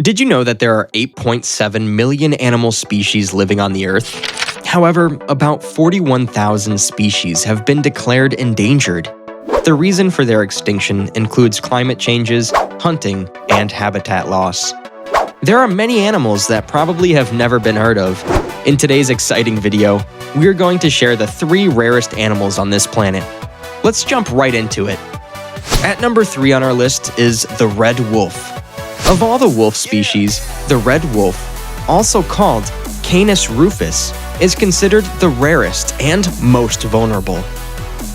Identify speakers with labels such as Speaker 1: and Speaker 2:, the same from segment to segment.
Speaker 1: Did you know that there are 8.7 million animal species living on the Earth? However, about 41,000 species have been declared endangered. The reason for their extinction includes climate changes, hunting, and habitat loss. There are many animals that probably have never been heard of. In today's exciting video, we're going to share the 3 rarest animals on this planet. Let's jump right into it. At number 3 on our list is the red wolf. Of all the wolf species, the red wolf, also called Canis rufus, is considered the rarest and most vulnerable.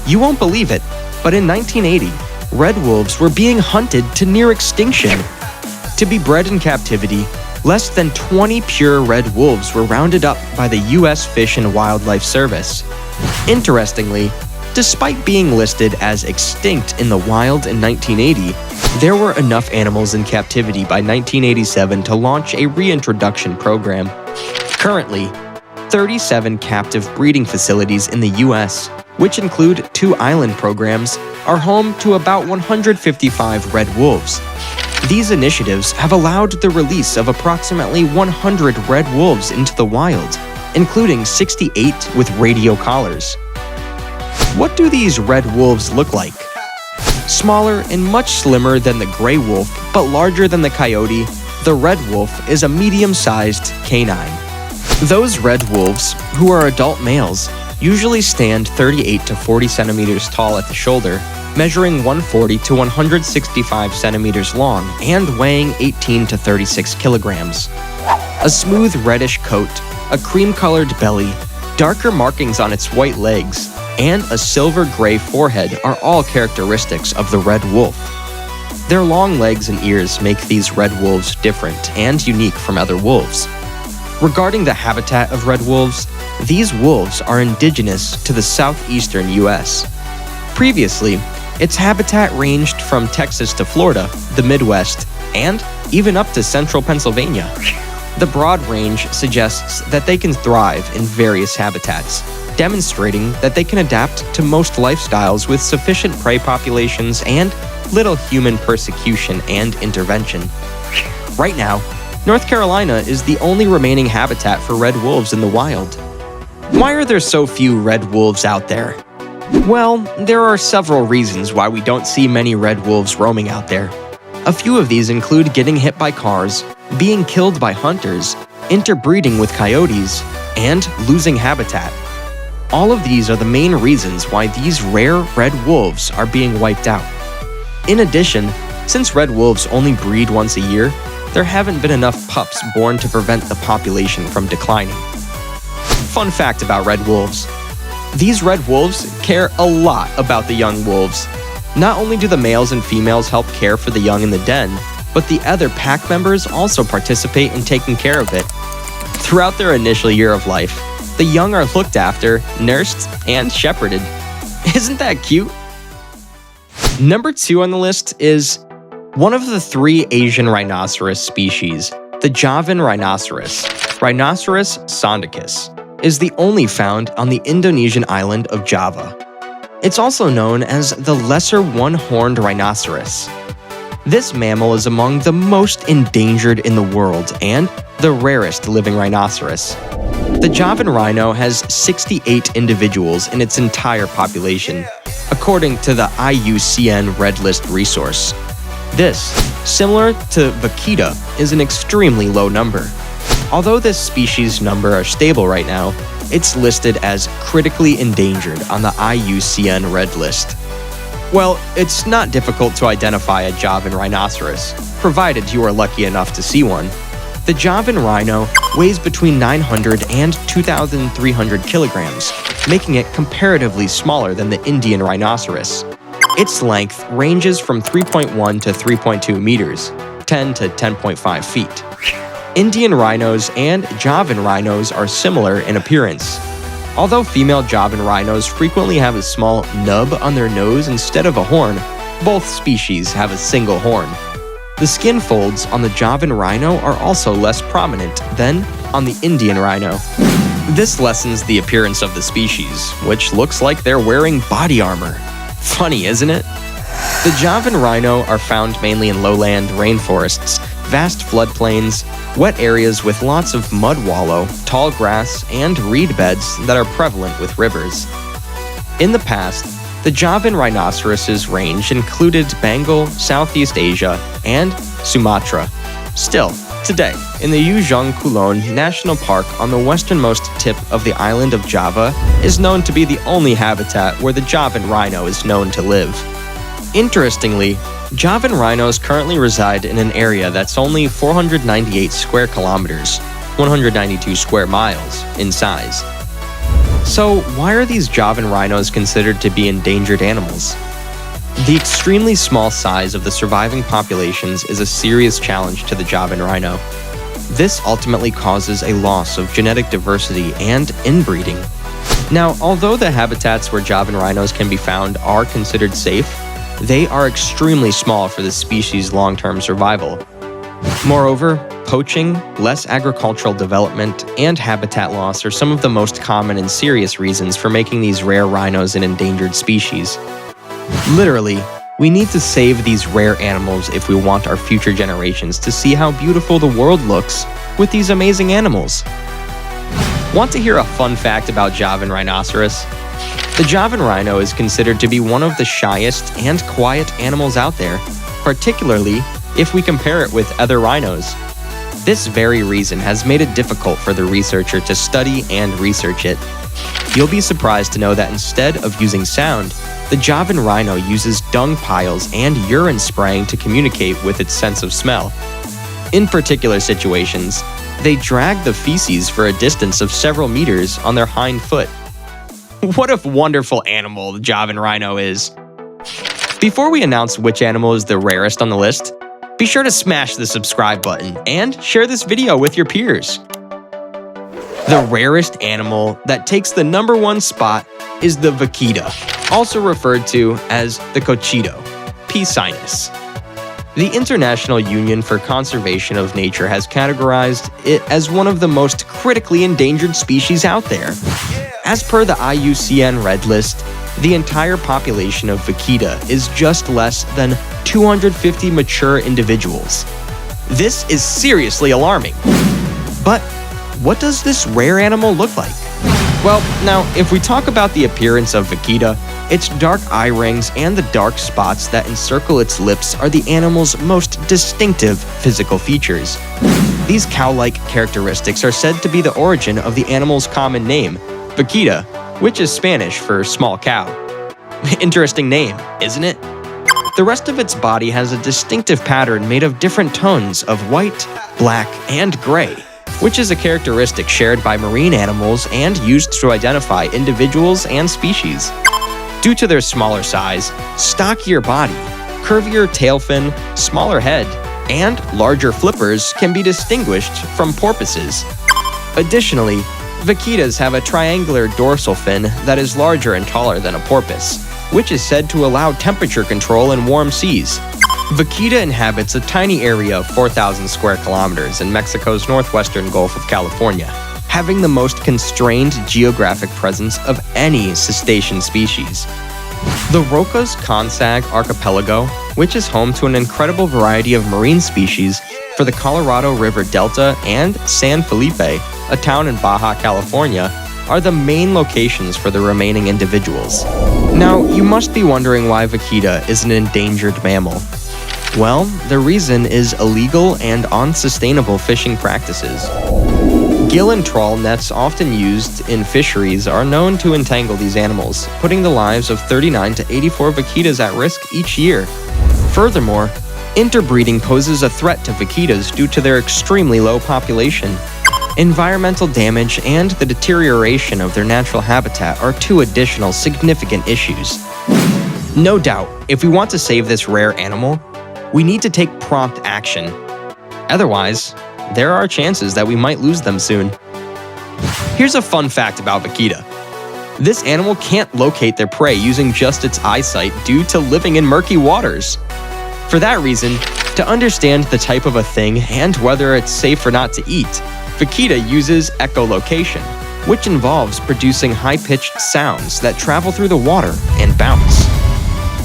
Speaker 1: You won't believe it, but in 1980, red wolves were being hunted to near extinction. To be bred in captivity, less than 20 pure red wolves were rounded up by the U.S. Fish and Wildlife Service. Interestingly, despite being listed as extinct in the wild in 1980, there were enough animals in captivity by 1987 to launch a reintroduction program. Currently, 37 captive breeding facilities in the U.S., which include 2 island programs, are home to about 155 red wolves. These initiatives have allowed the release of approximately 100 red wolves into the wild, including 68 with radio collars. What do these red wolves look like? Smaller and much slimmer than the gray wolf, but larger than the coyote, the red wolf is a medium-sized canine. Those red wolves, who are adult males, usually stand 38 to 40 centimeters tall at the shoulder, measuring 140 to 165 centimeters long and weighing 18 to 36 kilograms. A smooth reddish coat, a cream-colored belly, darker markings on its white legs, and a silver-gray forehead are all characteristics of the red wolf. Their long legs and ears make these red wolves different and unique from other wolves. Regarding the habitat of red wolves, these wolves are indigenous to the southeastern U.S. Previously, its habitat ranged from Texas to Florida, the Midwest, and even up to central Pennsylvania. The broad range suggests that they can thrive in various habitats, demonstrating that they can adapt to most lifestyles with sufficient prey populations and little human persecution and intervention. Right now, North Carolina is the only remaining habitat for red wolves in the wild. Why are there so few red wolves out there? Well, there are several reasons why we don't see many red wolves roaming out there. A few of these include getting hit by cars, being killed by hunters, interbreeding with coyotes, and losing habitat. All of these are the main reasons why these rare red wolves are being wiped out. In addition, since red wolves only breed once a year, there haven't been enough pups born to prevent the population from declining. Fun fact about red wolves. These red wolves care a lot about the young wolves. Not only do the males and females help care for the young in the den, but the other pack members also participate in taking care of it. Throughout their initial year of life, the young are looked after, nursed, and shepherded. Isn't that cute? Number 2 on the list is one of the 3 Asian rhinoceros species, the Javan rhinoceros, Rhinoceros sondicus, is the only found on the Indonesian island of Java. It's also known as the lesser one-horned rhinoceros. This mammal is among the most endangered in the world and the rarest living rhinoceros. The Javan rhino has 68 individuals in its entire population, according to the IUCN Red List resource. This, similar to vaquita, is an extremely low number. Although this species number are stable right now, it's listed as critically endangered on the IUCN Red List. Well, it's not difficult to identify a Javan rhinoceros, provided you are lucky enough to see one. The Javan rhino weighs between 900 and 2,300 kilograms, making it comparatively smaller than the Indian rhinoceros. Its length ranges from 3.1 to 3.2 meters, 10 to 10.5 feet. Indian rhinos and Javan rhinos are similar in appearance. Although female Javan rhinos frequently have a small nub on their nose instead of a horn, both species have a single horn. The skin folds on the Javan rhino are also less prominent than on the Indian rhino. This lessens the appearance of the species, which looks like they're wearing body armor. Funny, isn't it? The Javan rhino are found mainly in lowland rainforests vast floodplains, wet areas with lots of mud wallow, tall grass, and reed beds that are prevalent with rivers. In the past, the Javan rhinoceros's range included Bengal, Southeast Asia, and Sumatra. Still, today, in the Ujung Kulon National Park on the westernmost tip of the island of Java is known to be the only habitat where the Javan rhino is known to live. Interestingly, Javan rhinos currently reside in an area that's only 498 square kilometers, 192 square miles, in size. So, why are these Javan rhinos considered to be endangered animals? The extremely small size of the surviving populations is a serious challenge to the Javan rhino. This ultimately causes a loss of genetic diversity and inbreeding. Now, although the habitats where Javan rhinos can be found are considered safe, they are extremely small for the species' long-term survival. Moreover, poaching, less agricultural development, and habitat loss are some of the most common and serious reasons for making these rare rhinos an endangered species. Literally, we need to save these rare animals if we want our future generations to see how beautiful the world looks with these amazing animals. Want to hear a fun fact about Javan rhinoceros? The Javan rhino is considered to be one of the shyest and quiet animals out there, particularly if we compare it with other rhinos. This very reason has made it difficult for the researcher to study and research it. You'll be surprised to know that instead of using sound, the Javan rhino uses dung piles and urine spraying to communicate with its sense of smell. In particular situations, they drag the feces for a distance of several meters on their hind foot. What a wonderful animal the Javan rhino is! Before we announce which animal is the rarest on the list, be sure to smash the subscribe button and share this video with your peers. The rarest animal that takes the #1 spot is the vaquita, also referred to as the cochito, P. sinus. The International Union for Conservation of Nature has categorized it as one of the most critically endangered species out there. As per the IUCN Red List, the entire population of vaquita is just less than 250 mature individuals. This is seriously alarming. But what does this rare animal look like? Well, now, if we talk about the appearance of vaquita, its dark eye rings and the dark spots that encircle its lips are the animal's most distinctive physical features. These cow-like characteristics are said to be the origin of the animal's common name, vaquita, which is Spanish for small cow. Interesting name, isn't it? The rest of its body has a distinctive pattern made of different tones of white, black, and gray, which is a characteristic shared by marine animals and used to identify individuals and species. Due to their smaller size, stockier body, curvier tail fin, smaller head, and larger flippers can be distinguished from porpoises. Additionally, vaquitas have a triangular dorsal fin that is larger and taller than a porpoise, which is said to allow temperature control in warm seas. Vaquita inhabits a tiny area of 4,000 square kilometers in Mexico's northwestern Gulf of California, having the most constrained geographic presence of any cetacean species. The Rocas Consag archipelago, which is home to an incredible variety of marine species for the Colorado River Delta, and San Felipe, a town in Baja California, are the main locations for the remaining individuals. Now, you must be wondering why vaquita is an endangered mammal. Well, the reason is illegal and unsustainable fishing practices. Gill and trawl nets often used in fisheries are known to entangle these animals, putting the lives of 39 to 84 vaquitas at risk each year. Furthermore, interbreeding poses a threat to vaquitas due to their extremely low population. Environmental damage and the deterioration of their natural habitat are two additional significant issues. No doubt, if we want to save this rare animal, we need to take prompt action. Otherwise, there are chances that we might lose them soon. Here's a fun fact about vaquita. This animal can't locate their prey using just its eyesight due to living in murky waters. For that reason, to understand the type of a thing and whether it's safe or not to eat, vaquita uses echolocation, which involves producing high-pitched sounds that travel through the water and bounce.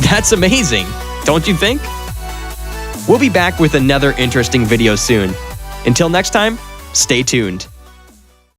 Speaker 1: That's amazing, don't you think? We'll be back with another interesting video soon. Until next time, stay tuned.